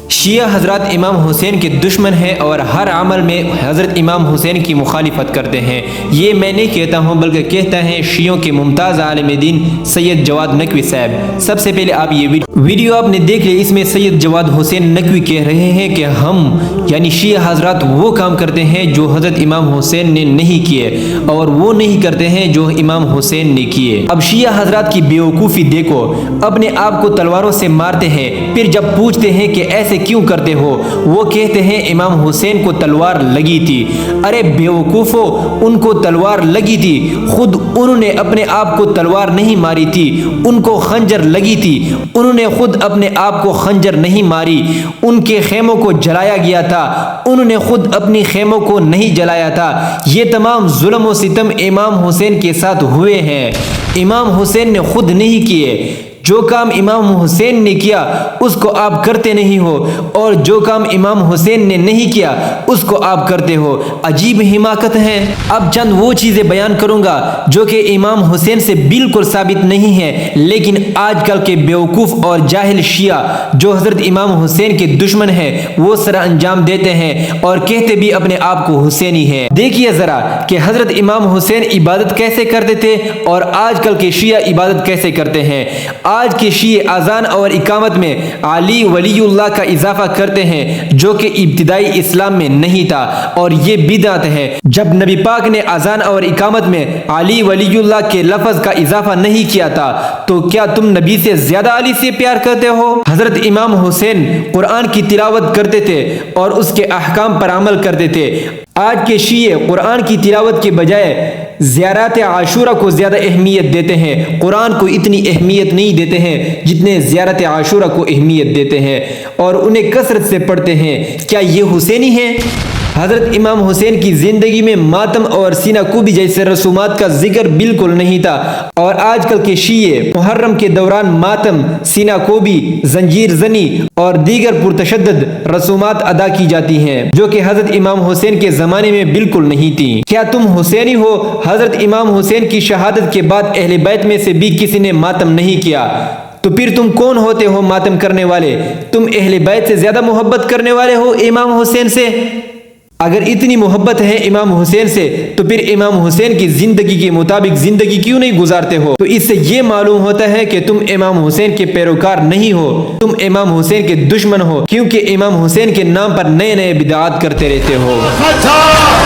شیعہ حضرات امام حسین کے دشمن ہیں اور ہر عمل میں حضرت امام حسین کی مخالفت کرتے ہیں۔ یہ میں نہیں کہتا ہوں بلکہ کہتا ہے شیعوں کے ممتاز عالم دین سید جواد نقوی صاحب۔ سب سے پہلے آپ یہ ویڈیو آپ نے دیکھ لی، اس میں سید جواد حسین نقوی کہہ رہے ہیں کہ ہم یعنی شیعہ حضرات وہ کام کرتے ہیں جو حضرت امام حسین نے نہیں کیے اور وہ نہیں کرتے ہیں جو امام حسین نے کیے۔ اب شیعہ حضرات کی بیوقوفی دیکھو، اپنے آپ کو تلواروں سے مارتے ہیں، پھر جب پوچھتے ہیں کہ ایسے کیوں کرتے ہو وہ کہتے ہیں امام حسین کو تلوار لگی تھی۔ ارے بیوقوفو، ان کو تلوار لگی تھی، خود انہوں نے اپنے آپ کو تلوار نہیں ماری تھی، ان کو خنجر لگی تھی، انہوں نے خود اپنے آپ کو خنجر نہیں ماری، ان کے خیموں کو جلایا گیا تھا، انہوں نے خود اپنی خیموں کو نہیں جلایا تھا۔ یہ تمام ظلم و ستم امام حسین کے ساتھ ہوئے ہیں، امام حسین نے خود نہیں کیے۔ جو کام امام حسین نے کیا اس کو آپ کرتے نہیں ہو اور جو کام امام حسین نے نہیں کیا اس کو آپ کرتے ہو۔ عجیب حماقت ہے۔ اب چند وہ چیزیں بیان کروں گا جو کہ امام حسین سے بالکل ثابت نہیں ہے، لیکن آج کل کے بیوقوف اور جاہل شیعہ جو حضرت امام حسین کے دشمن ہیں وہ سر انجام دیتے ہیں اور کہتے بھی اپنے آپ کو حسینی ہیں۔ دیکھیے ذرا کہ حضرت امام حسین عبادت کیسے کرتے تھے اور آج کل کے شیعہ عبادت کیسے کرتے ہیں۔ آج کے شیعہ اذان اور اقامت میں علی ولی اللہ کا اضافہ کرتے ہیں جو کہ ابتدائی اسلام میں نہیں تھا اور یہ بدعت ہے۔ جب نبی پاک نے اذان اور اقامت میں علی ولی اللہ کے لفظ کا اضافہ نہیں کیا تھا تو کیا تم نبی سے زیادہ علی سے پیار کرتے ہو؟ حضرت امام حسین قرآن کی تلاوت کرتے تھے اور اس کے احکام پر عمل کرتے تھے۔ آج کے شیعہ قرآن کی تلاوت کے بجائے زیارت عاشورہ کو زیادہ اہمیت دیتے ہیں، قرآن کو اتنی اہمیت نہیں دیتے ہیں جتنے زیارت عاشورہ کو اہمیت دیتے ہیں اور انہیں کثرت سے پڑھتے ہیں۔ کیا یہ حسینی ہے؟ حضرت امام حسین کی زندگی میں ماتم اور سینہ کوبی جیسے رسومات کا ذکر بالکل نہیں تھا اور آج کل کے شیعہ محرم کے دوران ماتم، سینہ کوبی، زنجیر زنی اور دیگر پرتشدد رسومات ادا کی جاتی ہیں جو کہ حضرت امام حسین کے زمانے میں بالکل نہیں تھیں۔ کیا تم حسینی ہو؟ حضرت امام حسین کی شہادت کے بعد اہل بیت میں سے بھی کسی نے ماتم نہیں کیا، تو پھر تم کون ہوتے ہو ماتم کرنے والے؟ تم اہل بیت سے زیادہ محبت کرنے والے ہو امام حسین سے؟ اگر اتنی محبت ہے امام حسین سے تو پھر امام حسین کی زندگی کے مطابق زندگی کیوں نہیں گزارتے ہو؟ تو اس سے یہ معلوم ہوتا ہے کہ تم امام حسین کے پیروکار نہیں ہو، تم امام حسین کے دشمن ہو، کیونکہ امام حسین کے نام پر نئے نئے بدعات کرتے رہتے ہو۔